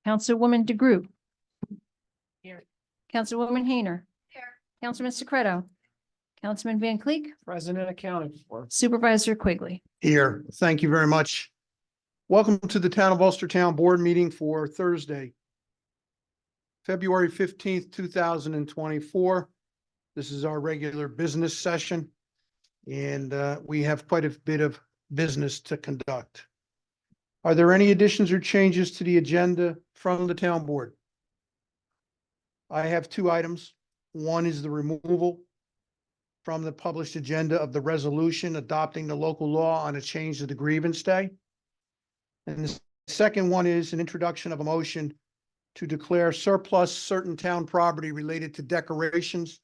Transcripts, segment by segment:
Councilwoman DeGroot. Here. Councilwoman Hayner. Here. Councilman Secreto. Councilman Van Cleek. President accounted for. Supervisor Quigley. Here, thank you very much. Welcome to the Town of Ulstertown Board meeting for Thursday, February 15th, 2024. This is our regular business session, and we have quite a bit of business to conduct. Are there any additions or changes to the agenda from the Town Board? I have two items. One is the removal from the published agenda of the resolution adopting the local law on a change to the grievance day. And the second one is an introduction of a motion to declare surplus certain town property related to decorations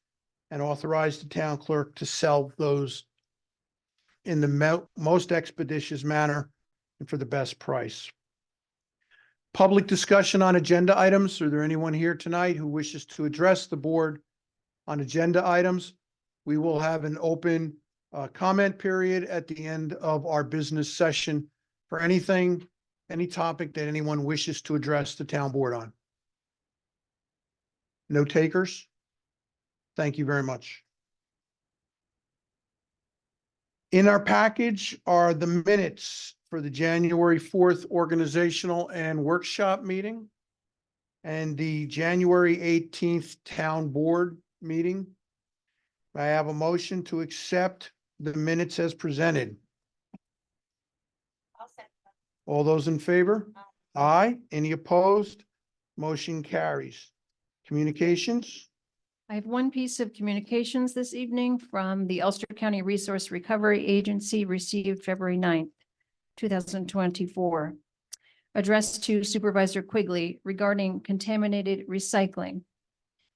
and authorize the town clerk to sell those in the most expeditious manner and for the best price. Public discussion on agenda items. Are there anyone here tonight who wishes to address the board on agenda items? We will have an open comment period at the end of our business session for anything, any topic that anyone wishes to address the town board on. No takers? Thank you very much. In our package are the minutes for the January 4th organizational and workshop meeting and the January 18th town board meeting. I have a motion to accept the minutes as presented. I'll second. All those in favor? Aye. Any opposed? Motion carries. Communications? I have one piece of communications this evening from the Ulster County Resource Recovery Agency received February 9th, 2024. Addressed to Supervisor Quigley regarding contaminated recycling.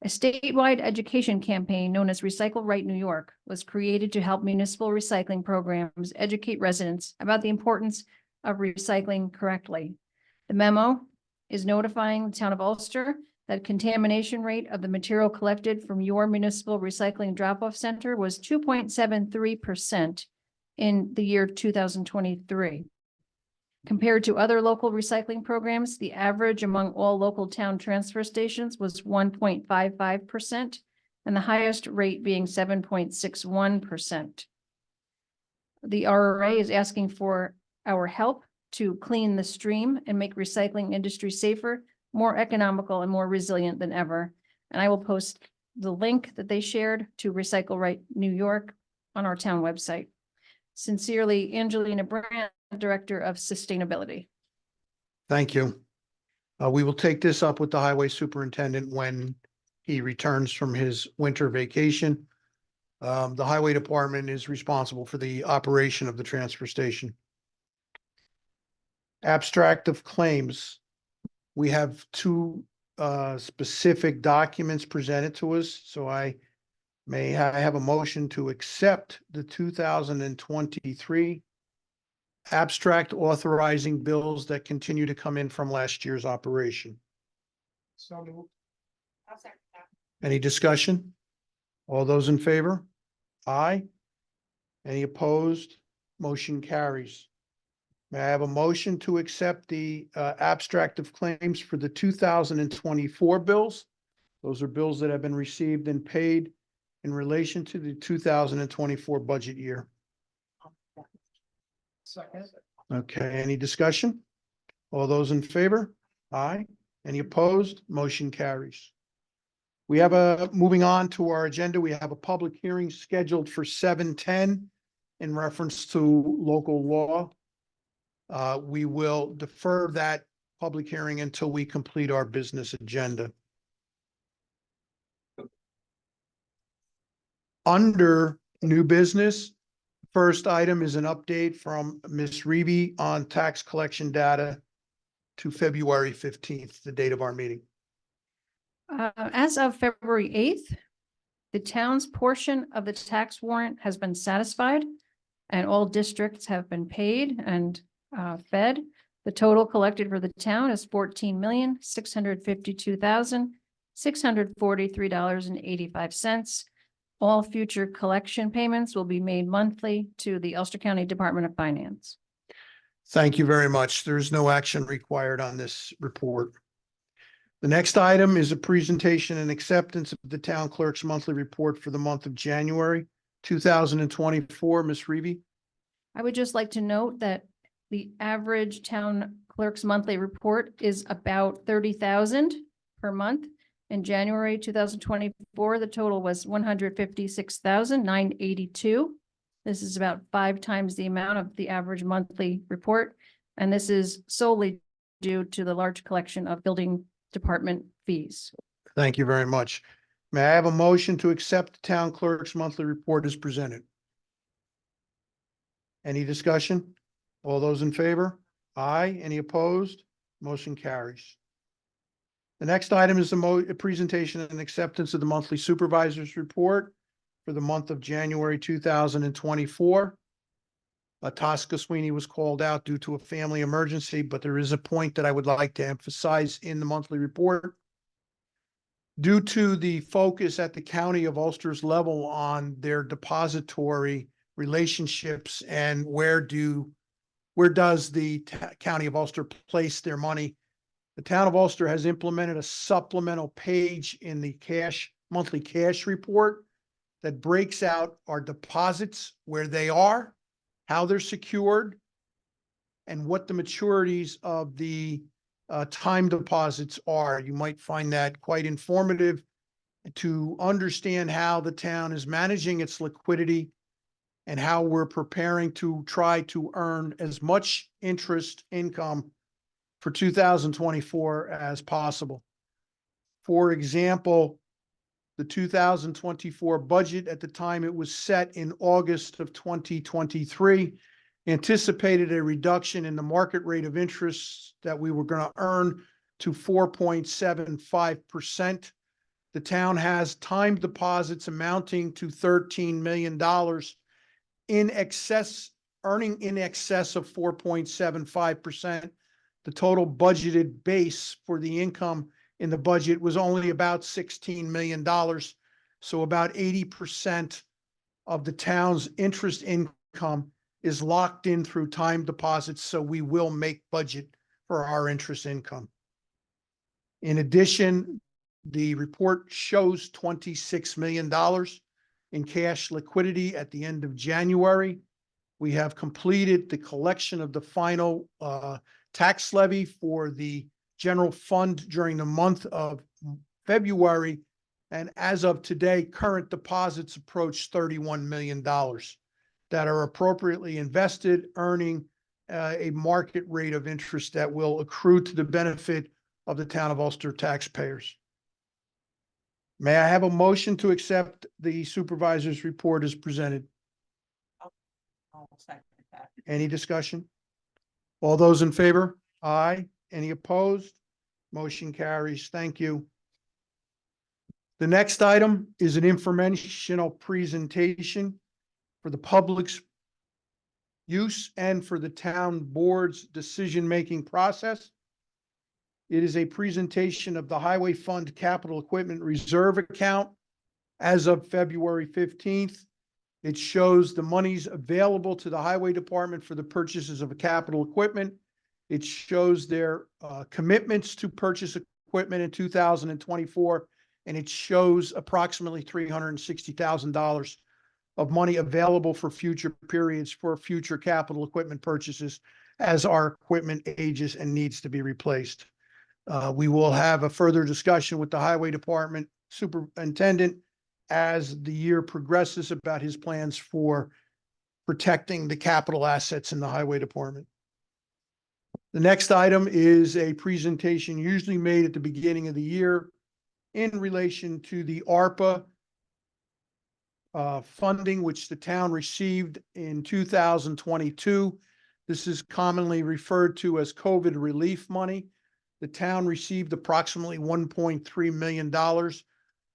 A statewide education campaign known as Recycle Right New York was created to help municipal recycling programs educate residents about the importance of recycling correctly. The memo is notifying the town of Ulster that contamination rate of the material collected from your municipal recycling drop-off center was 2.73% in the year 2023. Compared to other local recycling programs, the average among all local town transfer stations was 1.55%, and the highest rate being 7.61%. The RRA is asking for our help to clean the stream and make recycling industry safer, more economical, and more resilient than ever. And I will post the link that they shared to Recycle Right New York on our town website. Sincerely, Angelina Brandt, Director of Sustainability. Thank you. We will take this up with the highway superintendent when he returns from his winter vacation. The highway department is responsible for the operation of the transfer station. Abstract of claims. We have two specific documents presented to us, so I have a motion to accept the 2023 abstract authorizing bills that continue to come in from last year's operation. So moved. I'll second that. Any discussion? All those in favor? Aye. Any opposed? Motion carries. May I have a motion to accept the abstract of claims for the 2024 bills? Those are bills that have been received and paid in relation to the 2024 budget year. Second. Okay, any discussion? All those in favor? Aye. Any opposed? Motion carries. We have moving on to our agenda, we have a public hearing scheduled for 7:10 in reference to local law. We will defer that public hearing until we complete our business agenda. Under new business, first item is an update from Ms. Reeby on tax collection data to February 15th, the date of our meeting. As of February 8th, the town's portion of the tax warrant has been satisfied and all districts have been paid and fed. The total collected for the town is $14,652,643.85. All future collection payments will be made monthly to the Ulster County Department of Finance. Thank you very much. There's no action required on this report. The next item is a presentation and acceptance of the town clerk's monthly report for the month of January 2024. Ms. Reevy? I would just like to note that the average town clerk's monthly report is about 30,000 per month. In January 2024, the total was 156,982. This is about 5 times the amount of the average monthly report. And this is solely due to the large collection of building department fees. Thank you very much. May I have a motion to accept the town clerk's monthly report as presented? Any discussion? All those in favor? Aye. Any opposed? Motion carries. The next item is a presentation and acceptance of the monthly supervisor's report for the month of January 2024. Tosca Sweeney was called out due to a family emergency, but there is a point that I would like to emphasize in the monthly report. Due to the focus at the County of Ulster's level on their depository relationships and where does the County of Ulster place their money, the town of Ulster has implemented a supplemental page in the monthly cash report that breaks out our deposits, where they are, how they're secured, and what the maturities of the time deposits are. You might find that quite informative to understand how the town is managing its liquidity and how we're preparing to try to earn as much interest income for 2024 as possible. For example, the 2024 budget at the time it was set in August of 2023 anticipated a reduction in the market rate of interest that we were going to earn to 4.75%. The town has time deposits amounting to $13 million earning in excess of 4.75%. The total budgeted base for the income in the budget was only about $16 million. So about 80% of the town's interest income is locked in through time deposits. So we will make budget for our interest income. In addition, the report shows $26 million in cash liquidity at the end of January. We have completed the collection of the final tax levy for the general fund during the month of February. And as of today, current deposits approach $31 million that are appropriately invested, earning a market rate of interest that will accrue to the benefit of the town of Ulster taxpayers. May I have a motion to accept the supervisor's report as presented? I'll second that. Any discussion? All those in favor? Aye. Any opposed? Motion carries. Thank you. The next item is an informational presentation for the public's use and for the town board's decision-making process. It is a presentation of the Highway Fund Capital Equipment Reserve Account as of February 15th. It shows the monies available to the Highway Department for the purchases of capital equipment. It shows their commitments to purchase equipment in 2024, and it shows approximately $360,000 of money available for future periods for future capital equipment purchases as our equipment ages and needs to be replaced. We will have a further discussion with the Highway Department Superintendent as the year progresses about his plans for protecting the capital assets in the Highway Department. The next item is a presentation usually made at the beginning of the year in relation to the ARPA funding, which the town received in 2022. This is commonly referred to as COVID relief money. The town received approximately $1.3 million,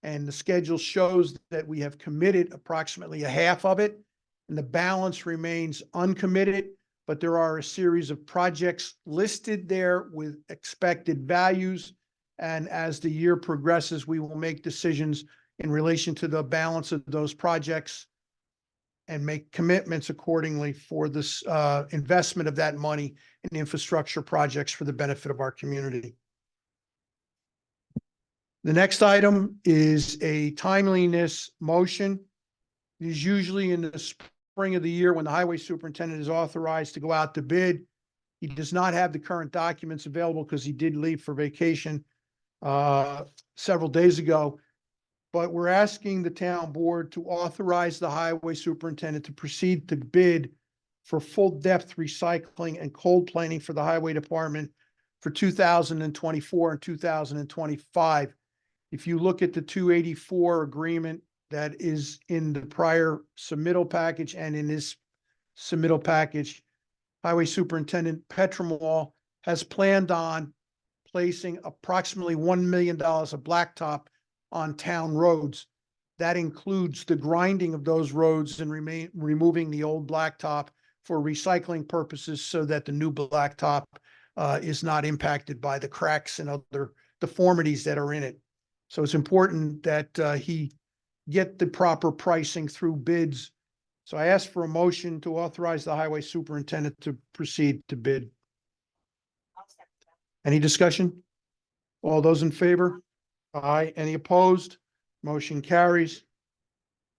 and the schedule shows that we have committed approximately a half of it, and the balance remains uncommitted, but there are a series of projects listed there with expected values. And as the year progresses, we will make decisions in relation to the balance of those projects and make commitments accordingly for this investment of that money in infrastructure projects for the benefit of our community. The next item is a timeliness motion. It is usually in the spring of the year when the highway superintendent is authorized to go out to bid. He does not have the current documents available because he did leave for vacation several days ago. But we're asking the town board to authorize the highway superintendent to proceed to bid for full depth recycling and cold planing for the highway department for 2024 and 2025. If you look at the 284 agreement that is in the prior submittal package and in this submittal package, Highway Superintendent Petromall has planned on placing approximately $1 million of blacktop on town roads. That includes the grinding of those roads and removing the old blacktop for recycling purposes so that the new blacktop is not impacted by the cracks and other deformities that are in it. So it's important that he get the proper pricing through bids. So I ask for a motion to authorize the highway superintendent to proceed to bid. I'll second that. Any discussion? All those in favor? Aye. Any opposed? Motion carries.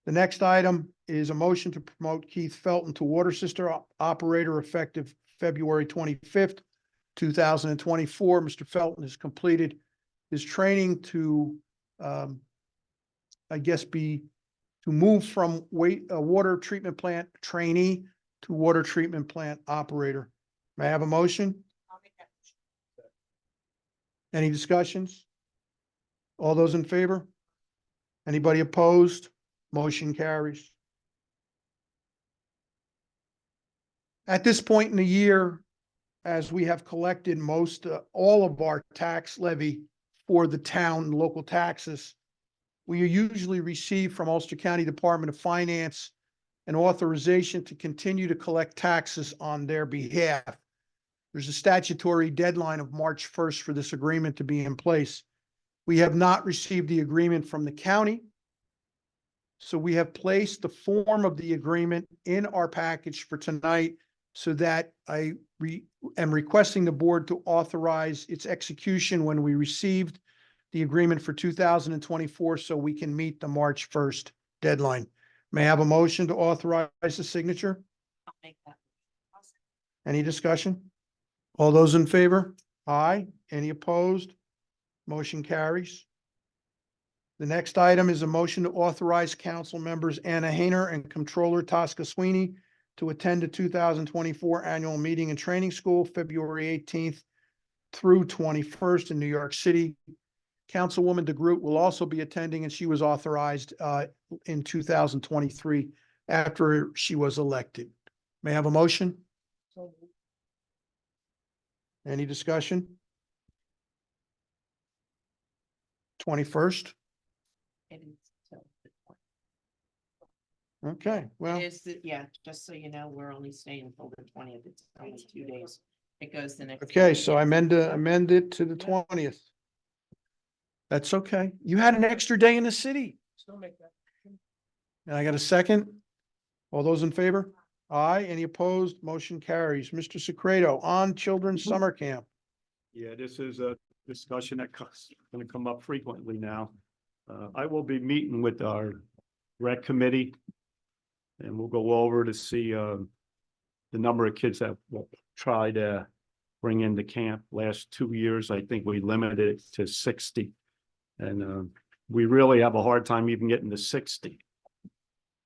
The next item is a motion to promote Keith Felton to Water System Operator effective February 25th, 2024. Mr. Felton has completed his training to, to move from water treatment plant trainee to water treatment plant operator. May I have a motion? I'll make that motion. Any discussions? All those in favor? Anybody opposed? Motion carries. At this point in the year, as we have collected all of our tax levy for the town and local taxes, we usually receive from Ulster County Department of Finance an authorization to continue to collect taxes on their behalf. There's a statutory deadline of March 1st for this agreement to be in place. We have not received the agreement from the county. So we have placed the form of the agreement in our package for tonight so that I am requesting the board to authorize its execution when we received the agreement for 2024 so we can meet the March 1st deadline. May I have a motion to authorize the signature? I'll make that. I'll second. Any discussion? All those in favor? Aye. Any opposed? Motion carries. The next item is a motion to authorize council members Anna Hayner and Comptroller Tosca Sweeney to attend the 2024 annual meeting and training school, February 18th through 21st in New York City. Councilwoman DeGroot will also be attending, and she was authorized in 2023 after she was elected. May I have a motion? Any discussion? 21st? It is till the 20th. Okay, well, It is, yeah, just so you know, we're only staying until the 20th. It's only 2 days. It goes the next. okay, so I amend it to the 20th. That's okay. You had an extra day in the city. Still make that. And I got a second. All those in favor? Aye. Any opposed? Motion carries. Mr. Secreto, on children's summer camp. Yeah, this is a discussion that's going to come up frequently now. I will be meeting with our rec committee. And we'll go over to see the number of kids that will try to bring into camp. Last 2 years, I think we limited it to 60. And we really have a hard time even getting to 60.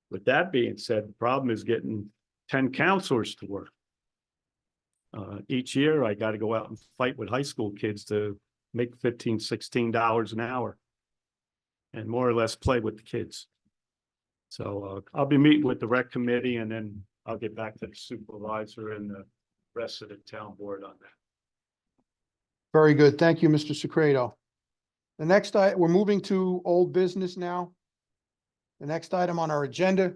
With that being said, the problem is getting 10 counselors to work. Each year, I got to go out and fight with high school kids to make $15, $16 an hour and more or less play with the kids. So I'll be meeting with the rec committee, and then I'll get back to the supervisor and the rest of the town board on that. Very good. Thank you, Mr. Secreto. The next, we're moving to old business now. The next item on our agenda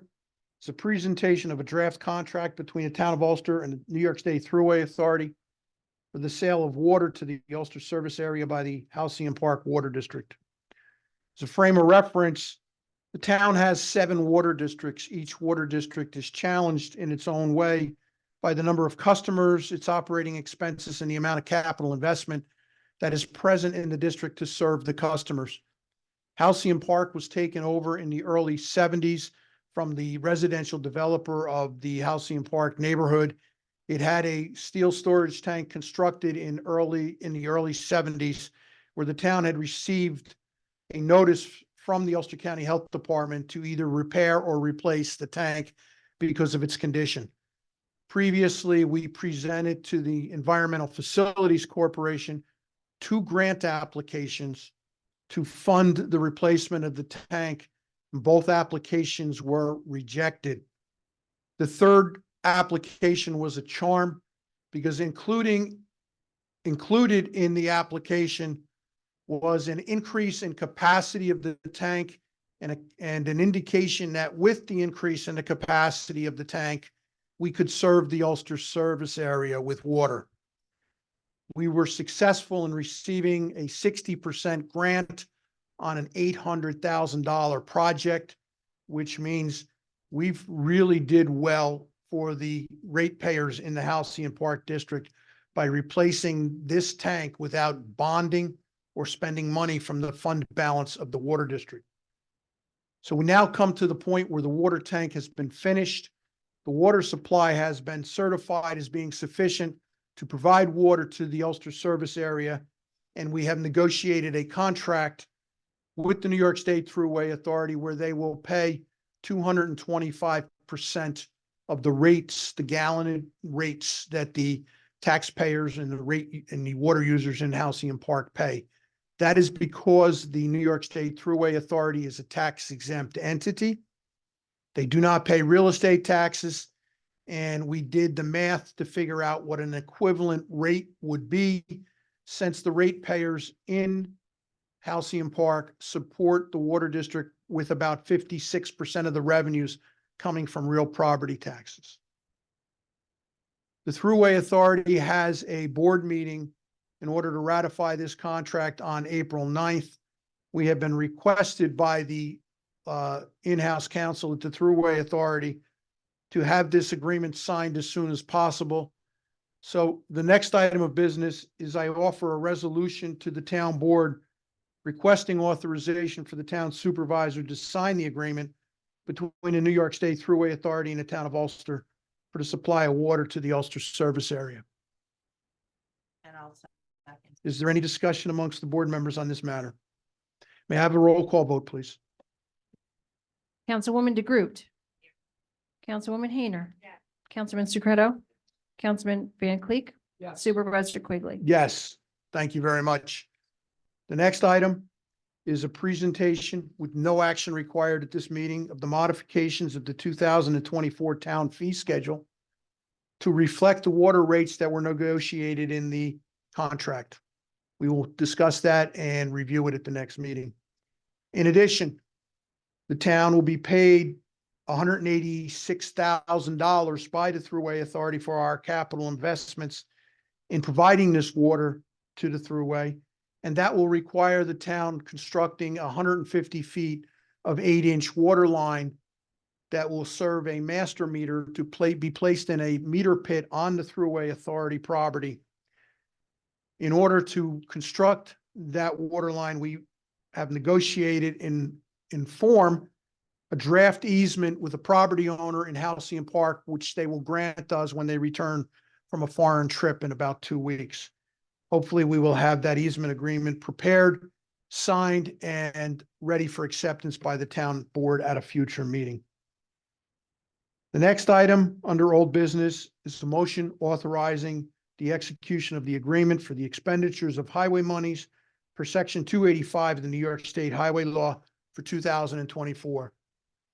is a presentation of a draft contract between the town of Ulster and the New York State Thruway Authority for the sale of water to the Ulster service area by the Halcyon Park Water District. As a frame of reference, the town has 7 water districts. Each water district is challenged in its own way by the number of customers, its operating expenses, and the amount of capital investment that is present in the district to serve the customers. Halcyon Park was taken over in the early 70s from the residential developer of the Halcyon Park neighborhood. It had a steel storage tank constructed in the early 70s, where the town had received a notice from the Ulster County Health Department to either repair or replace the tank because of its condition. Previously, we presented to the Environmental Facilities Corporation 2 grant applications to fund the replacement of the tank. Both applications were rejected. The third application was a charm, because included in the application was an increase in capacity of the tank and an indication that with the increase in the capacity of the tank, we could serve the Ulster service area with water. We were successful in receiving a 60% grant on an $800,000 project, which means we've really did well for the ratepayers in the Halcyon Park District by replacing this tank without bonding or spending money from the fund balance of the water district. So we now come to the point where the water tank has been finished. The water supply has been certified as being sufficient to provide water to the Ulster service area, and we have negotiated a contract with the New York State Thruway Authority where they will pay 225% of the rates, the gallon rates that the taxpayers and the water users in Halcyon Park pay. That is because the New York State Thruway Authority is a tax exempt entity. They do not pay real estate taxes. And we did the math to figure out what an equivalent rate would be, since the ratepayers in Halcyon Park support the water district with about 56% of the revenues coming from real property taxes. The Thruway Authority has a board meeting in order to ratify this contract on April 9th. We have been requested by the in-house counsel at the Thruway Authority to have this agreement signed as soon as possible. So the next item of business is I offer a resolution to the town board requesting authorization for the town supervisor to sign the agreement between the New York State Thruway Authority and the town of Ulster for the supply of water to the Ulster service area. And I'll second. Is there any discussion amongst the board members on this matter? May I have a roll call vote, please? Councilwoman DeGroot. Councilwoman Hayner. Yes. Councilman Surretto. Councilman Van Cleek. Yes. Supervisor Quigley. Yes, thank you very much. The next item is a presentation with no action required at this meeting of the modifications of the 2024 town fee schedule to reflect the water rates that were negotiated in the contract. We will discuss that and review it at the next meeting. In addition, the town will be paid $186,000 by the Thruway Authority for our capital investments in providing this water to the Thruway. And that will require the town constructing 150 feet of 8-inch water line that will serve a master meter to be placed in a meter pit on the Thruway Authority property. In order to construct that water line, we have negotiated in form a draft easement with a property owner in Halcyon Park, which they will grant us when they return from a foreign trip in about 2 weeks. Hopefully, we will have that easement agreement prepared, signed, and ready for acceptance by the town board at a future meeting. The next item under old business is the motion authorizing the execution of the agreement for the expenditures of highway monies per section 285 of the New York State Highway Law for 2024.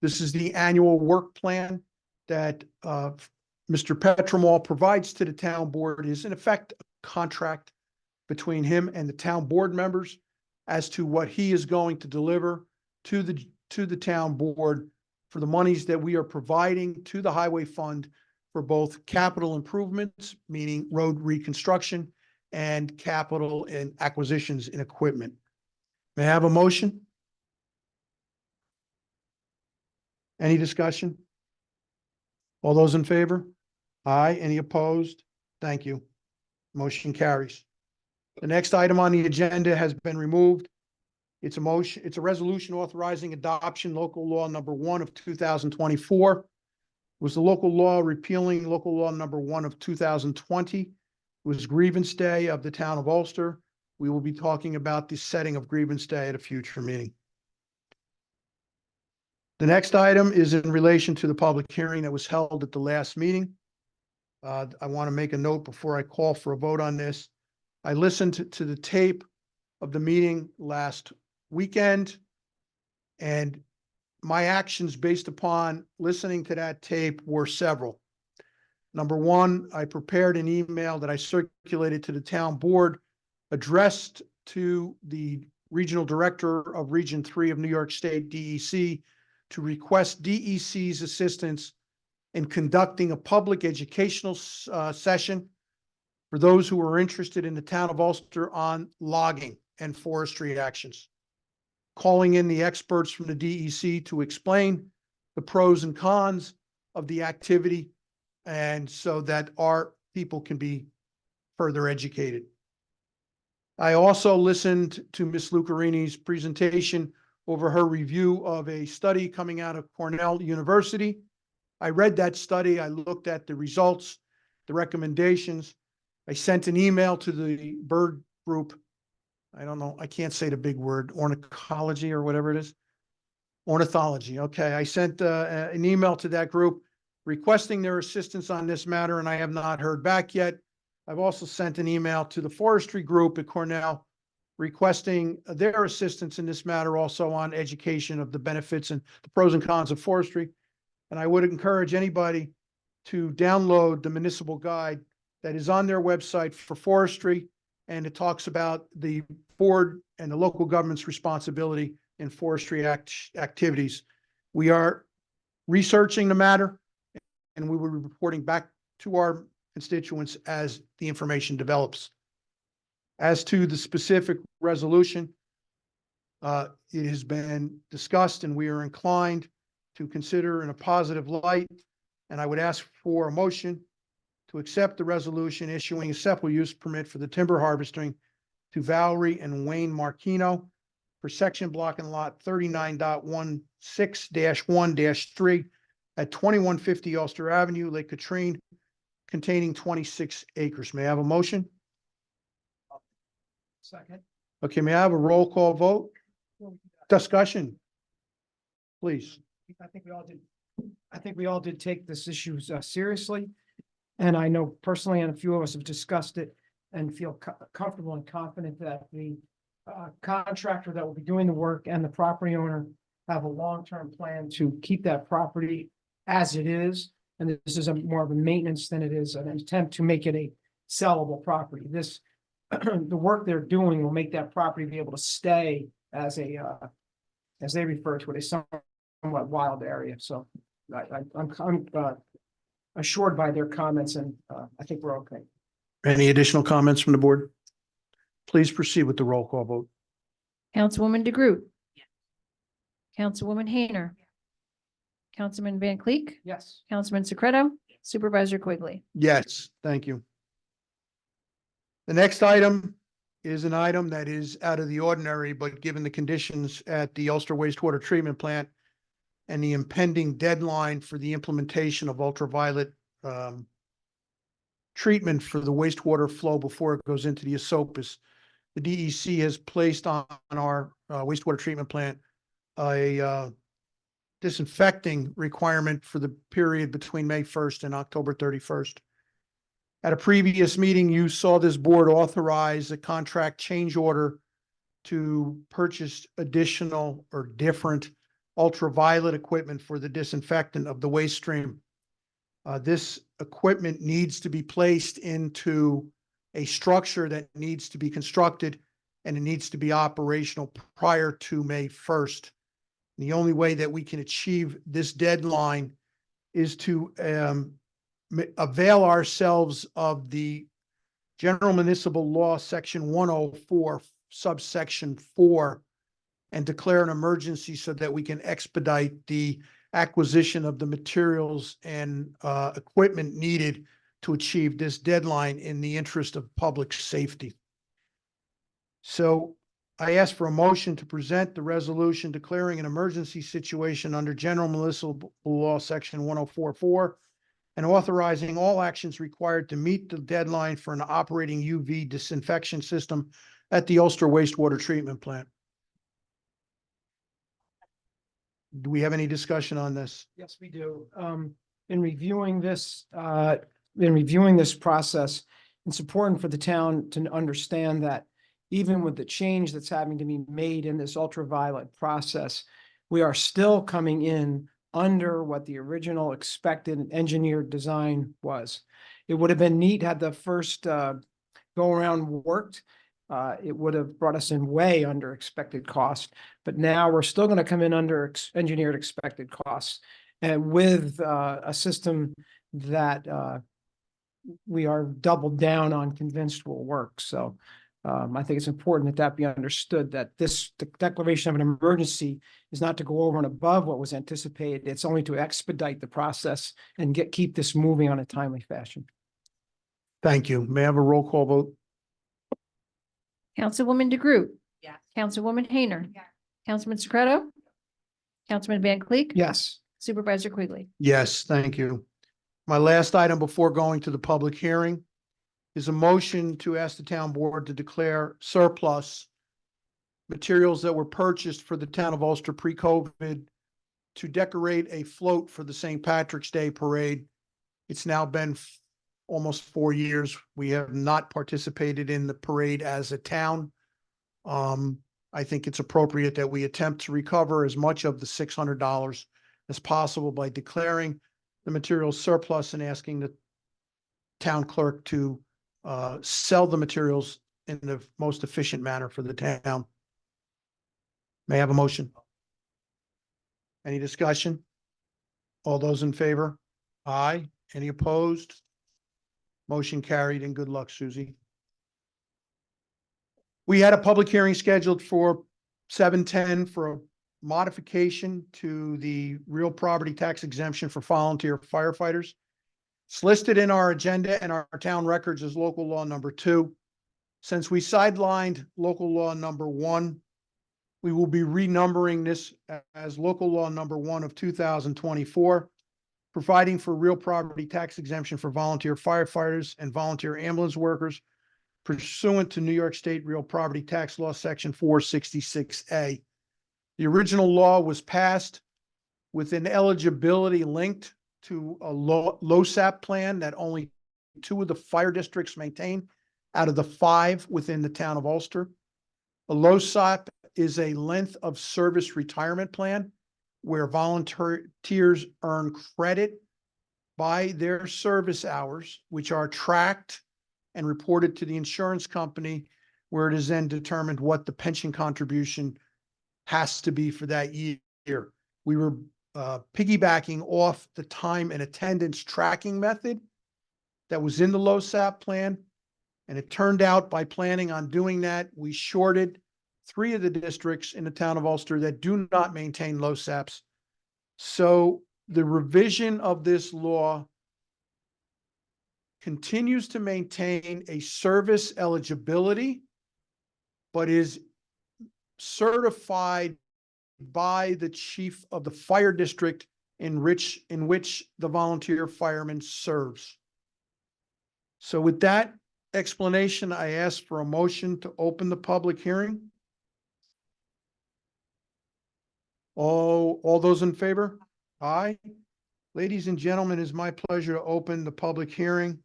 This is the annual work plan that Mr. Petromall provides to the town board. It is in effect a contract between him and the town board members as to what he is going to deliver to the town board for the monies that we are providing to the highway fund for both capital improvements, meaning road reconstruction, and capital and acquisitions in equipment. May I have a motion? Any discussion? All those in favor? Aye. Any opposed? Thank you. Motion carries. The next item on the agenda has been removed. It's a resolution authorizing adoption local law number 1 of 2024. It was the local law repealing local law number 1 of 2020. It was grievance day of the town of Ulster. We will be talking about the setting of grievance day at a future meeting. The next item is in relation to the public hearing that was held at the last meeting. I want to make a note before I call for a vote on this. I listened to the tape of the meeting last weekend, and my actions based upon listening to that tape were several. Number one, I prepared an email that I circulated to the town board addressed to the regional director of Region 3 of New York State, DEC, to request DEC's assistance in conducting a public educational session for those who are interested in the town of Ulster on logging and forestry actions. Calling in the experts from the DEC to explain the pros and cons of the activity, and so that our people can be further educated. I also listened to Ms. Lucarini's presentation over her review of a study coming out of Cornell University. I read that study. I looked at the results, the recommendations. I sent an email to the bird group. I don't know, I can't say the big word, ornithology or whatever it is. Ornithology, okay. I sent an email to that group requesting their assistance on this matter, and I have not heard back yet. I've also sent an email to the forestry group at Cornell requesting their assistance in this matter, also on education of the benefits and the pros and cons of forestry. And I would encourage anybody to download the municipal guide that is on their website for forestry, and it talks about the board and the local government's responsibility in forestry activities. We are researching the matter, and we will be reporting back to our constituents as the information develops. As to the specific resolution, it has been discussed and we are inclined to consider in a positive light. And I would ask for a motion to accept the resolution issuing a simple use permit for the timber harvesting to Valerie and Wayne Marquino for section block and lot 39.16-1-3 at 2150 Ulster Avenue, Lake Katrine, containing 26 acres. May I have a motion? Second. Okay, may I have a roll call vote? Discussion, please. I think we all did take this issue seriously. And I know personally, and a few of us have discussed it and feel comfortable and confident that the contractor that will be doing the work and the property owner have a long-term plan to keep that property as it is. And this is more of a maintenance than it is an attempt to make it a sellable property. This, the work they're doing will make that property be able to stay as a, as they refer to it, a somewhat wild area. So I'm assured by their comments, and I think we're okay. Any additional comments from the board? Please proceed with the roll call vote. Councilwoman DeGroot. Councilwoman Hayner. Councilman Van Cleek. Yes. Councilman Secreto. Supervisor Quigley. Yes, thank you. The next item is an item that is out of the ordinary, but given the conditions at the Ulster Wastewater Treatment Plant and the impending deadline for the implementation of ultraviolet treatment for the wastewater flow before it goes into the Esopus, the DEC has placed on our wastewater treatment plant a disinfecting requirement for the period between May 1st and October 31st. At a previous meeting, you saw this board authorize a contract change order to purchase additional or different ultraviolet equipment for the disinfectant of the waste stream. This equipment needs to be placed into a structure that needs to be constructed, and it needs to be operational prior to May 1st. The only way that we can achieve this deadline is to avail ourselves of the General Municipal Law, Section 104, subsection 4, and declare an emergency so that we can expedite the acquisition of the materials and equipment needed to achieve this deadline in the interest of public safety. So I ask for a motion to present the resolution declaring an emergency situation under General Municipal Law, Section 1044, and authorizing all actions required to meet the deadline for an operating UV disinfection system at the Ulster wastewater treatment plant. Do we have any discussion on this? Yes, we do. In reviewing this process, it's important for the town to understand that even with the change that's having to be made in this ultraviolet process, we are still coming in under what the original expected engineered design was. It would have been neat had the first go around worked. It would have brought us in way under expected cost, but now we're still going to come in under engineered expected costs. And with a system that we are doubled down on convinced will work. So I think it's important that be understood, that the declaration of an emergency is not to go over and above what was anticipated. It's only to expedite the process and keep this moving on a timely fashion. Thank you. May I have a roll call vote? Councilwoman DeGroot, Yes. Councilwoman Hayner, Councilman Secreto, Councilman Van Cleek. Yes. Supervisor Quigley. Yes, thank you. My last item before going to the public hearing is a motion to ask the town board to declare surplus materials that were purchased for the town of Ulster pre-COVID to decorate a float for the St. Patrick's Day Parade. It's now been almost 4 years. We have not participated in the parade as a town. I think it's appropriate that we attempt to recover as much of the $600 as possible by declaring the materials surplus and asking the town clerk to sell the materials in the most efficient manner for the town. May I have a motion? Any discussion? All those in favor? Aye. Any opposed? Motion carried, and good luck, Susie. We had a public hearing scheduled for 7/10 for a modification to the real property tax exemption for volunteer firefighters. It's listed in our agenda and our town records as local law number 2. Since we sidelined local law number 1, we will be renumbering this as local law number 1 of 2024, providing for real property tax exemption for volunteer firefighters and volunteer ambulance workers pursuant to New York State Real Property Tax Law, Section 466A. The original law was passed with an eligibility linked to a LoSAP plan that only 2 of the fire districts maintain out of the 5 within the town of Ulster. A LoSAP is a length of service retirement plan where volunteers earn credit by their service hours, which are tracked and reported to the insurance company, where it is then determined what the pension contribution has to be for that year. We were piggybacking off the time and attendance tracking method that was in the LoSAP plan. And it turned out by planning on doing that, we shorted 3 of the districts in the town of Ulster that do not maintain LoSAPs. So the revision of this law continues to maintain a service eligibility, but is certified by the chief of the fire district in which the volunteer fireman serves. So with that explanation, I ask for a motion to open the public hearing. All those in favor? Aye. Ladies and gentlemen, it is my pleasure to open the public hearing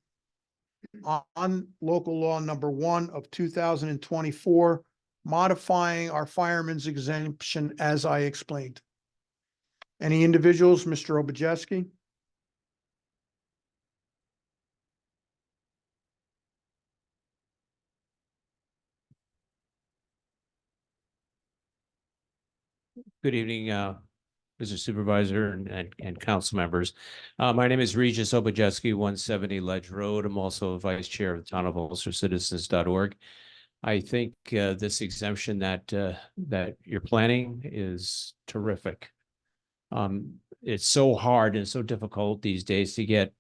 on local law number 1 of 2024, modifying our fireman's exemption as I explained. Any individuals? Mr. Obajeski? Good evening, Mr. Supervisor and council members. My name is Regis Obajeski, 170 Ledge Road. I'm also Vice Chair of the Town of Ulster Citizens.org. I think this exemption that you're planning is terrific. It's so hard and so difficult these days to get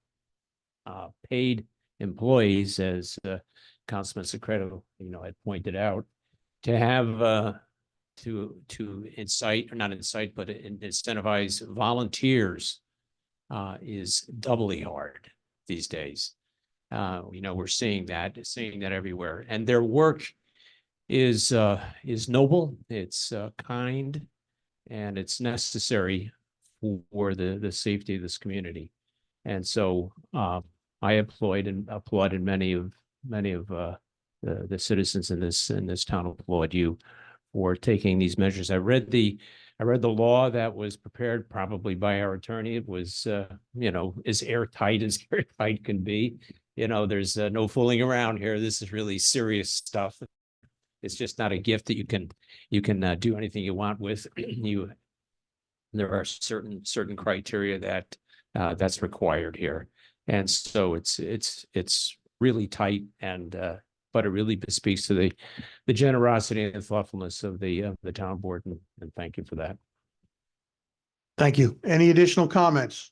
paid employees, as Councilman Secreto, had pointed out. to have to incite, or not incite, but incentivize volunteers is doubly hard these days. We're seeing that everywhere, and their work is noble, it's kind, and it's necessary for the safety of this community. And so I applauded many of the citizens in this town applaud you for taking these measures. I read the law that was prepared probably by our attorney. It was as airtight as airtight can be. There's no fooling around here. This is really serious stuff. It's just not a gift that you can do anything you want with. There are certain criteria that's required here, and so it's really tight, and but it really speaks to the generosity and thoughtfulness of the town board, and thank you for that. Thank you. Any additional comments?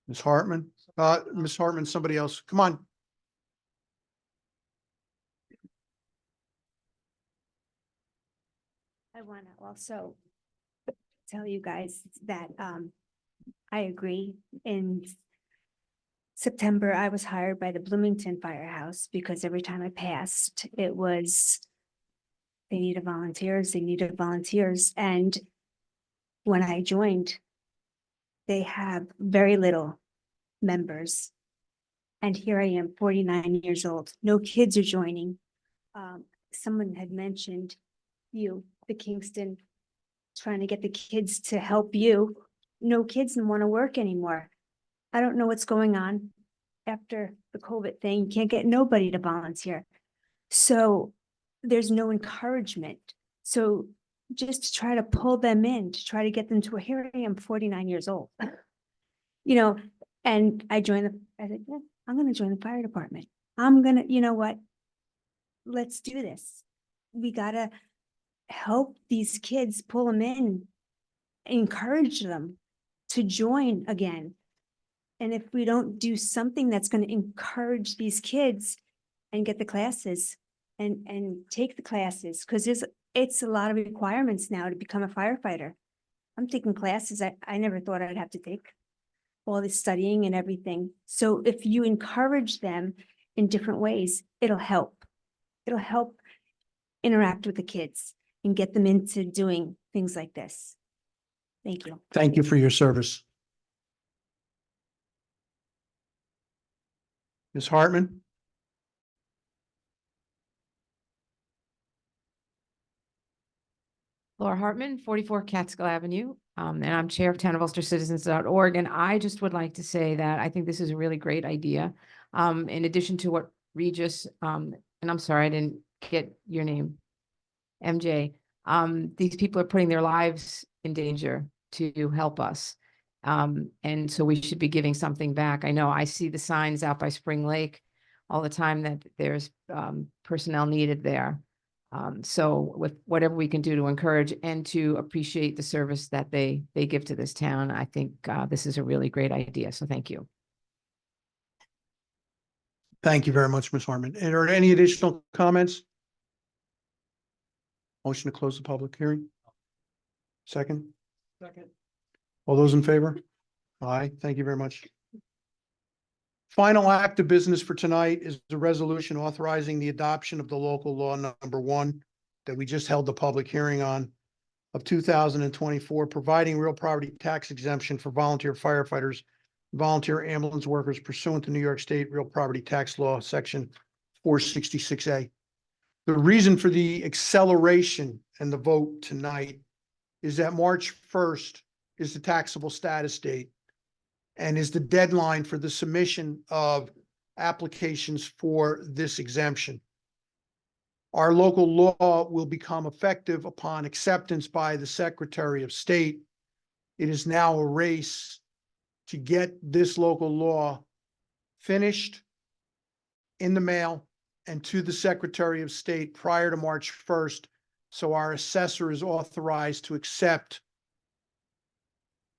Ms. Hartman? Ms. Hartman, somebody else. Come on. I want to also tell you guys that I agree. In September, I was hired by the Bloomington Firehouse because every time I passed, it was they needed volunteers. And when I joined, they have very little members. And here I am, 49 years old. No kids are joining. Someone had mentioned the Kingston, trying to get the kids to help you. No kids want to work anymore. I don't know what's going on after the COVID thing. You can't get nobody to volunteer. So there's no encouragement. So just to try to pull them in, to try to get them to, here I am, 49 years old. And I said, yeah, I'm going to join the fire department. You know what? Let's do this. We got to help these kids, pull them in, encourage them to join again. And if we don't do something that's going to encourage these kids and get the classes and take the classes, because it's a lot of requirements now to become a firefighter. I'm taking classes I never thought I'd have to take, all this studying and everything. So if you encourage them in different ways, it'll help. It'll help interact with the kids and get them into doing things like this. Thank you. Thank you for your service. Ms. Hartman? Laura Hartman, 44 Catskill Avenue, and I'm Chair of townofulstercitizens.org. And I just would like to say that I think this is a really great idea. In addition to what Regis, and I'm sorry, I didn't get your name, MJ. These people are putting their lives in danger to help us. And so we should be giving something back. I know I see the signs out by Spring Lake all the time that there's personnel needed there. So with whatever we can do to encourage and to appreciate the service that they give to this town, I think this is a really great idea. So thank you. Thank you very much, Ms. Hartman. And are there any additional comments? Motion to close the public hearing? Second? Second. All those in favor? Aye, thank you very much. Final act of business for tonight is the resolution authorizing the adoption of the local law number 1 that we just held the public hearing on of 2024, providing real property tax exemption for volunteer firefighters, volunteer ambulance workers pursuant to New York State Real Property Tax Law, Section 466A. The reason for the acceleration and the vote tonight is that March 1st is the taxable status date and is the deadline for the submission of applications for this exemption. Our local law will become effective upon acceptance by the Secretary of State. It is now a race to get this local law finished, in the mail, and to the Secretary of State prior to March 1st, so our assessor is authorized to accept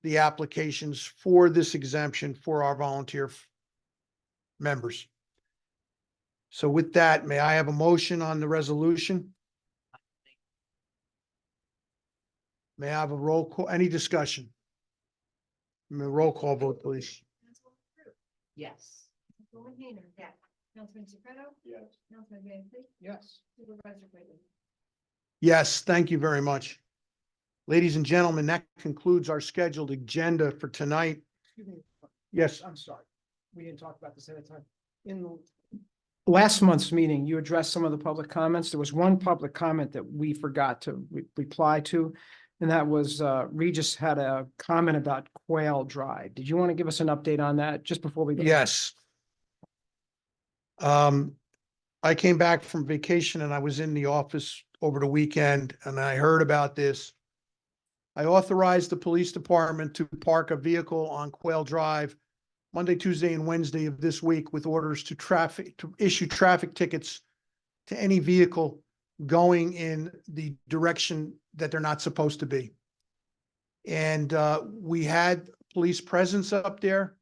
the applications for this exemption for our volunteer members. So with that, may I have a motion on the resolution? May I have a roll call, any discussion? Roll call vote, please. Yes. Councilwoman Hayner. Yes. Councilman Soprano. Yes. Councilman Van Cleave. Yes. Supervisor Quigley. Yes, thank you very much. Ladies and gentlemen, that concludes our scheduled agenda for tonight. Excuse me. Yes, I'm sorry. We didn't talk about this at a time. In last month's meeting, you addressed some of the public comments. There was one public comment that we forgot to reply to. And that was Regis had a comment about Quail Drive. Did you want to give us an update on that just before we go? yes. I came back from vacation and I was in the office over the weekend and I heard about this. I authorized the police department to park a vehicle on Quail Drive Monday, Tuesday, and Wednesday of this week with orders to issue traffic tickets to any vehicle going in the direction that they're not supposed to be. And we had police presence up there.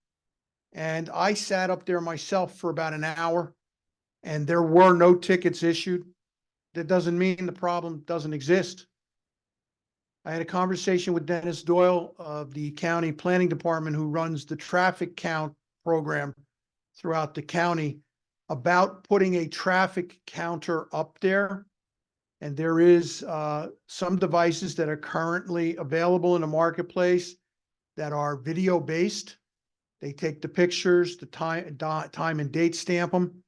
And I sat up there myself for about an hour and there were no tickets issued. That doesn't mean the problem doesn't exist. I had a conversation with Dennis Doyle of the county planning department who runs the traffic count program throughout the county about putting a traffic counter up there. And there is some devices that are currently available in the marketplace that are video based. They take the pictures, the time and date, stamp them.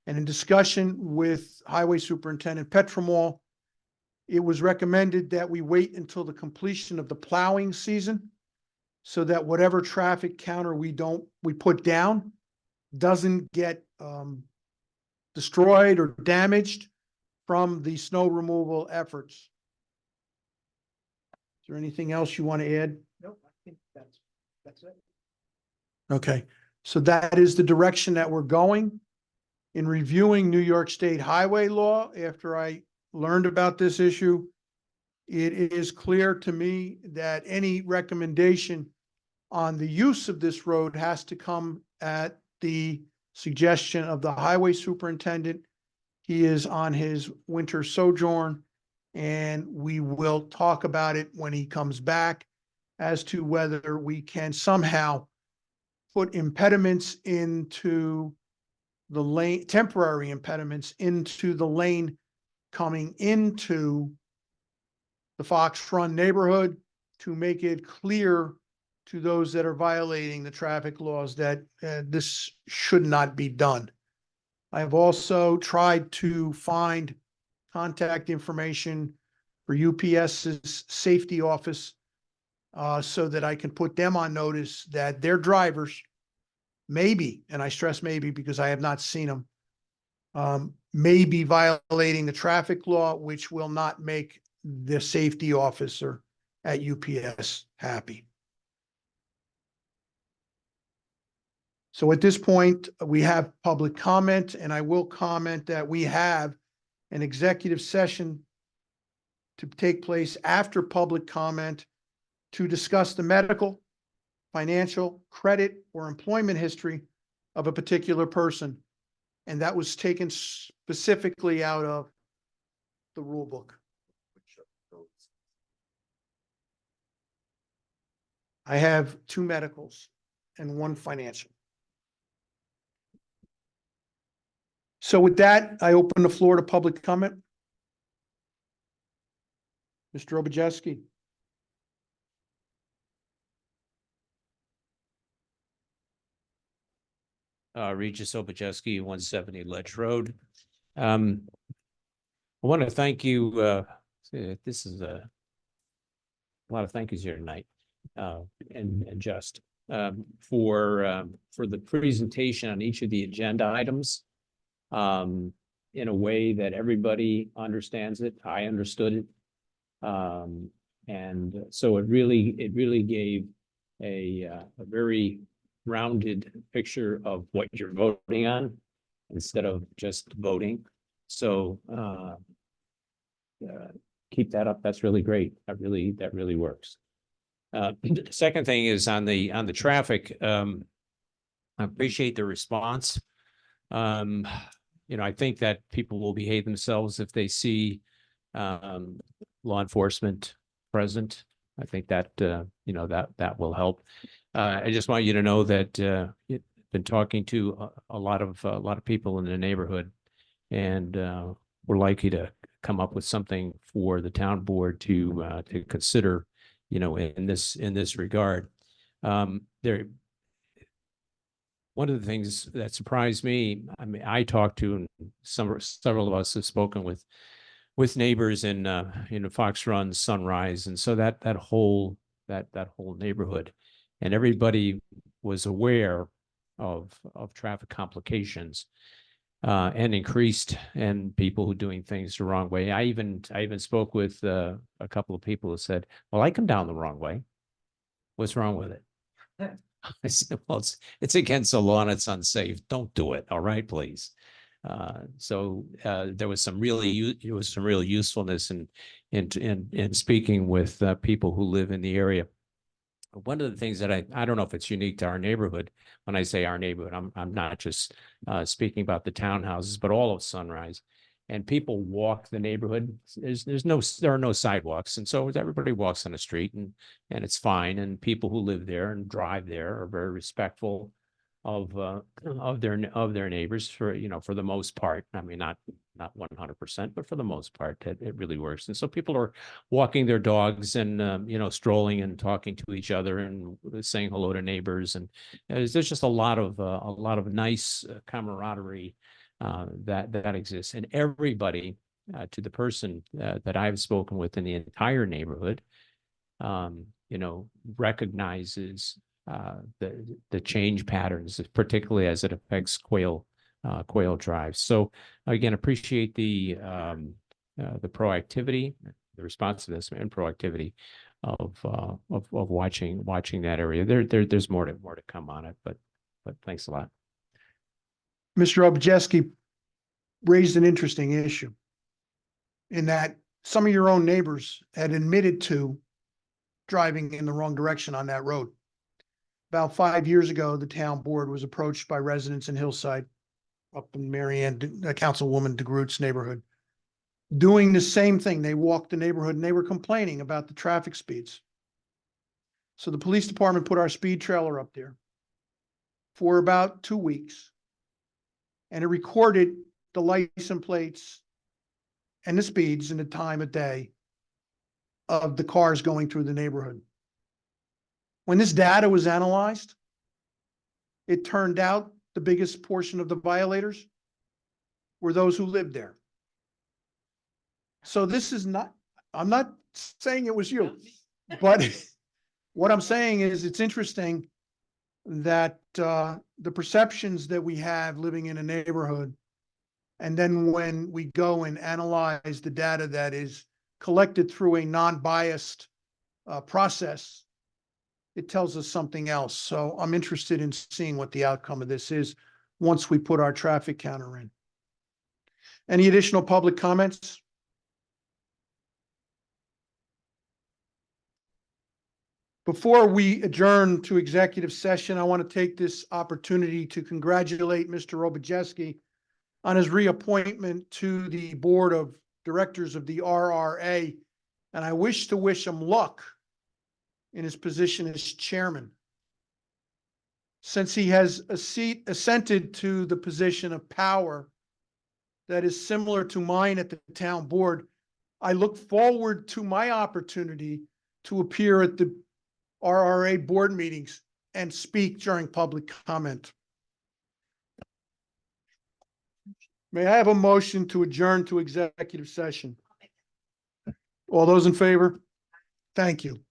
And in discussion with Highway Superintendent Petromall, it was recommended that we wait until the completion of the plowing season so that whatever traffic counter we put down doesn't get destroyed or damaged from the snow removal efforts. Is there anything else you want to add? Nope, I think that's it. Okay, so that is the direction that we're going. In reviewing New York State highway law, after I learned about this issue, it is clear to me that any recommendation on the use of this road has to come at the suggestion of the highway superintendent. He is on his winter sojourn, and we will talk about it when he comes back as to whether we can somehow put impediments into the lane, temporary impediments into the lane coming into the Fox Run neighborhood to make it clear to those that are violating the traffic laws that this should not be done. I have also tried to find contact information for UPS's safety office so that I can put them on notice that their drivers maybe, and I stress maybe because I have not seen them, may be violating the traffic law, which will not make the safety officer at UPS happy. So at this point, we have public comment, and I will comment that we have an executive session to take place after public comment to discuss the medical, financial, credit, or employment history of a particular person. And that was taken specifically out of the rule book. I have 2 medicals and 1 financial. So with that, I open the floor to public comment. Mr. Obujeski. Regis Obujeski, 170 Ledge Road. I want to thank you. This is a lot of thank yous here tonight, and just for the presentation on each of the agenda items in a way that everybody understands it. I understood it, and so it really gave a very rounded picture of what you're voting on instead of just voting. So keep that up. That's really great. That really works. The second thing is on the traffic. I appreciate the response. I think that people will behave themselves if they see um, law enforcement present. I think that, that will help. I just want you to know that been talking to a lot of people in the neighborhood, and we're likely to come up with something for the town board to consider, in this regard. There, one of the things that surprised me, I mean, I talked to, and several of us have spoken with neighbors in Fox Run, Sunrise, and so that whole neighborhood, and everybody was aware of traffic complications and increased, and people who doing things the wrong way. I even spoke with a couple of people who said, "Well, I come down the wrong way. What's wrong with it?" I said, "Well, it's against the law and it's unsafe. Don't do it. All right, please." So there was some real usefulness in speaking with people who live in the area. One of the things that I don't know if it's unique to our neighborhood. When I say our neighborhood, I'm not just speaking about the townhouses, but all of Sunrise. And people walk the neighborhood. There are no sidewalks, and so everybody walks on the street, and it's fine. And people who live there and drive there are very respectful of their neighbors for the most part. I mean, not 100%, but for the most part, it really works. And so people are walking their dogs and strolling and talking to each other and saying hello to neighbors. And there's just a lot of nice camaraderie that exists. And everybody, to the person that I've spoken with in the entire neighborhood, recognizes the change patterns, particularly as it affects quail drives. So again, appreciate the proactivity, the responsiveness and proactivity of watching that area. There's more to come on it, but thanks a lot. Mr. Objeski raised an interesting issue in that some of your own neighbors had admitted to driving in the wrong direction on that road. About 5 years ago, the town board was approached by residents in Hillside, up in Marianne, Councilwoman DeGroot's neighborhood, doing the same thing. They walked the neighborhood and they were complaining about the traffic speeds. So the police department put our speed trailer up there for about 2 weeks, and it recorded the license plates and the speeds and the time of day of the cars going through the neighborhood. When this data was analyzed, it turned out the biggest portion of the violators were those who lived there. So this is not, I'm not saying it was you, but what I'm saying is it's interesting that the perceptions that we have living in a neighborhood, and then when we go and analyze the data that is collected through a non-biased process, it tells us something else. So I'm interested in seeing what the outcome of this is once we put our traffic counter in. Any additional public comments? Before we adjourn to executive session, I want to take this opportunity to congratulate Mr. Robijeski on his reappointment to the board of directors of the RRA. And I wish to wish him luck in his position as chairman. Since he has assented to the position of power that is similar to mine at the town board, I look forward to my opportunity to appear at the RRA board meetings and speak during public comment. May I have a motion to adjourn to executive session? All those in favor? Thank you.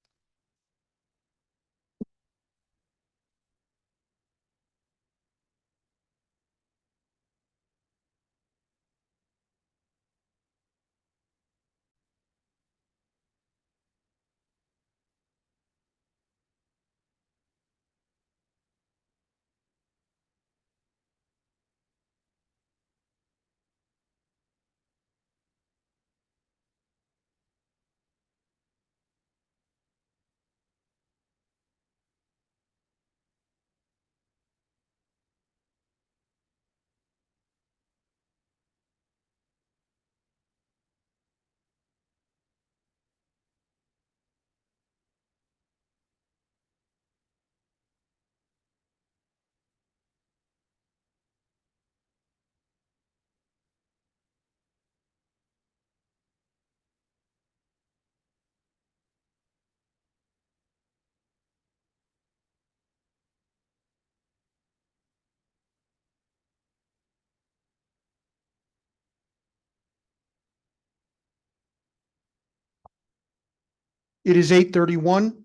It is 8:31.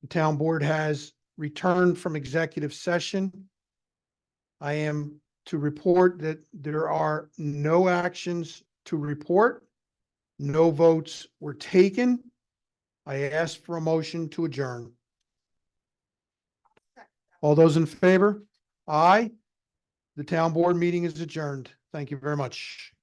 The town board has returned from executive session. I am to report that there are no actions to report. No votes were taken. I ask for a motion to adjourn. All those in favor? Aye. The town board meeting is adjourned. Thank you very much.